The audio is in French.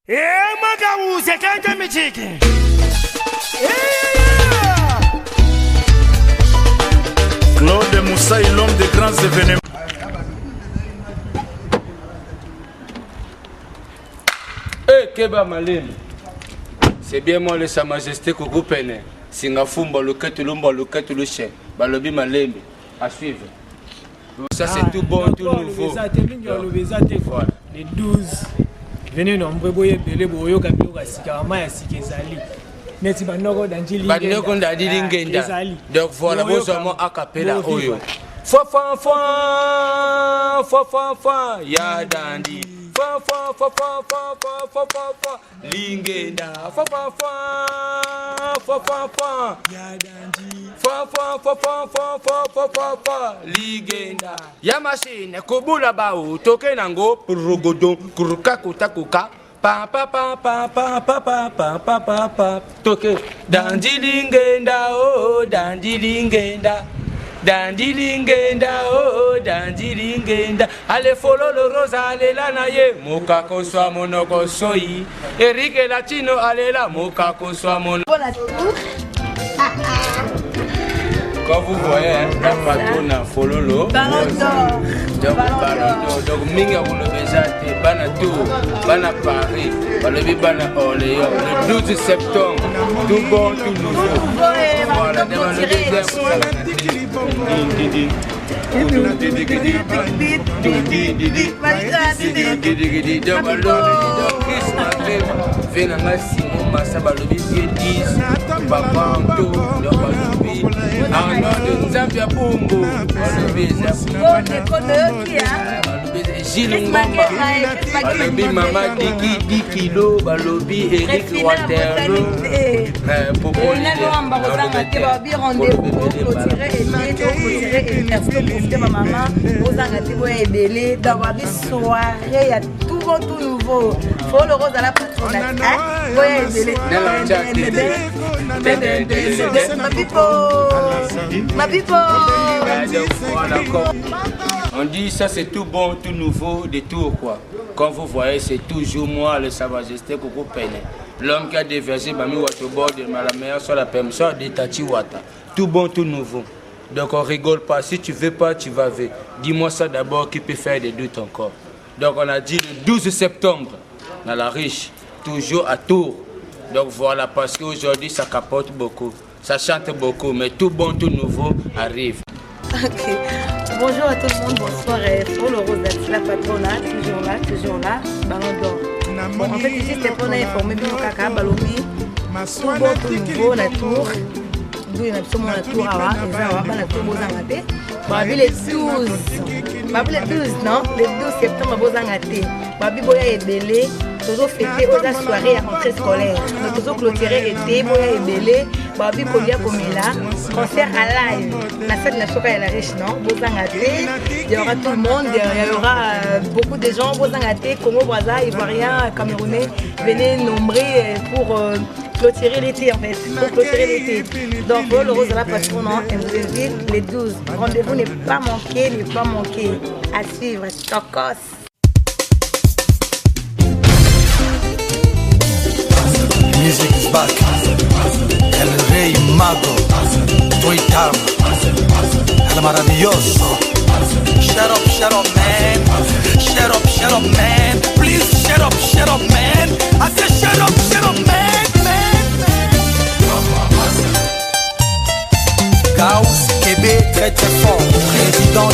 Claude Moussaï, l'homme des grands événements. Keba Malem, c'est bien moi le Sa Majesté Koko Pene. Singafumba le Ketulumba le Ketulushe, Balobi Malem, à suivre. Ça c'est tout bon, tout nouveau. Les 12. Venez nombreux boye belé boyo kabio kasika maya sikezali. Neti banoko danjili. Banoko danjili ngenda. Donc voilà, vous avez a cappella oyo. Fa fa fa fa fa fa ya dandi. Fa fa fa fa fa fa fa fa fa lingenda. Fa fa fa fa fa fa ya dandi. Fa fa fa fa fa fa fa fa fa lingenda. Ya machine kobula bao toke nango rogodon kuruka kutakuka. Pa pa pa pa pa pa pa pa pa pa pa toke dandilingenda oh dandilingenda dandilingenda oh dandilingenda ale follow le rosa ale la naye moka ko swa monoko soyi Eric Latino ale la moka ko swa mono. Quand vous voyez un patron à Fololo, donc Minga vous le bézate, Banatou, Bana Paris, Bana Orléans, le 12 septembre, tout bon, tout nouveau. Voilà, devant le Zambia Bumbo, Gilles Ngomba, Balobi Mama Diki Kilo, Balobi Eric Waterloo, Popoli, rendez-vous pour tirer maman, aux arrêtés, d'avoir des soirées, il y a tout bon, tout nouveau. Faut le rose à la patronne. Ma pipo. On dit ça c'est tout bon, tout nouveau, de tout quoi. Comme vous voyez, c'est toujours moi, le Sa Majesté Koko Pene. L'homme qui a déversé Bami Watobor de la meilleure sur la permission de Tati Wata. Tout bon, tout nouveau. Donc on rigole pas. Si tu veux pas, tu vas ver. Dis-moi ça d'abord qui peut faire des doutes encore. Donc on a dit le 12 septembre, dans la riche, toujours à Tours. Donc voilà, parce qu'aujourd'hui ça capote beaucoup. Ça chante beaucoup, mais tout bon, tout nouveau arrive. Ok. Bonjour à tout le monde, bonsoir. Pour le Rose la patronne, toujours là, Ballon d'or. Bon, en fait, ici, c'était pour informer bien Kaka, Balobi, tout bon, tout nouveau, la tour. D'où il y a absolument la tour à la tour Bozangate. Babi les 12. Babi les 12, non? Les 12 septembre, Bozangate. Babi Boya est belé. Toujours fêté aux soirées à rentrée scolaire. Nous toujours clôturé été, Boya est belé. Babi Kolia Komela. Concert à live. La fête de la Choka et la riche, non? Bozangate. Il y aura tout le monde. Il y aura beaucoup de gens. Bozangate, Congo, Brazza, Ivoiriens, Camerounais. Venez nombrer pour clôturer l'été en fait. Pour clôturer l'été. Donc, le Rose à la patronne, elle vous invite les 12. Rendez-vous n'est pas manqué, À suivre, Stokos. Music is back. El Rey Mago, Toitam, El Maravilloso. Shut up, man. Shut up, man. Please shut up, man. I said shut up, man. Gauss, Québec, très fort. Président.